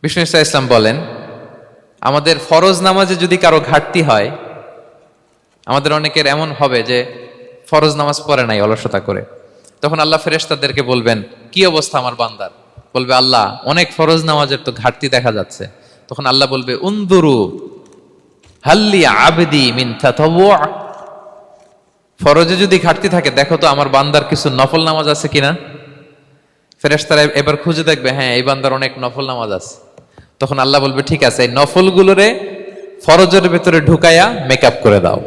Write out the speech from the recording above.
বিষ্ণু ইসলাম বলেন, আমাদের ফরজ নামাজে যদি কারো ঘাটতি হয়, আমাদের অনেকের এমন হবে যে ফরজ নামাজ পড়ে নাই অলসতা করে, তখন আল্লাহ ফেরেশতাদেরকে বলবেন, কি অবস্থা আমার বান্দার? বলবে, আল্লাহ অনেক ফরজ নামাজের তো ঘাটতি দেখা যাচ্ছে। তখন আল্লাহ বলবে, উনদুরু হাল্লি আবদি মিন তাতাওয়ু, ফরজে যদি ঘাটতি থাকে দেখো তো আমার বান্দার কিছু নফল নামাজ আছে কিনা। ফেরেশতারা এবার খুঁজে দেখবে, হ্যাঁ এই বান্দার অনেক নফল নামাজ আছে। তখন আল্লাহ বলবে, ঠিক আছে, এই নফল গুলোরে ফরজের ভেতরে ঢুকাইয়া মেকআপ করে দাও।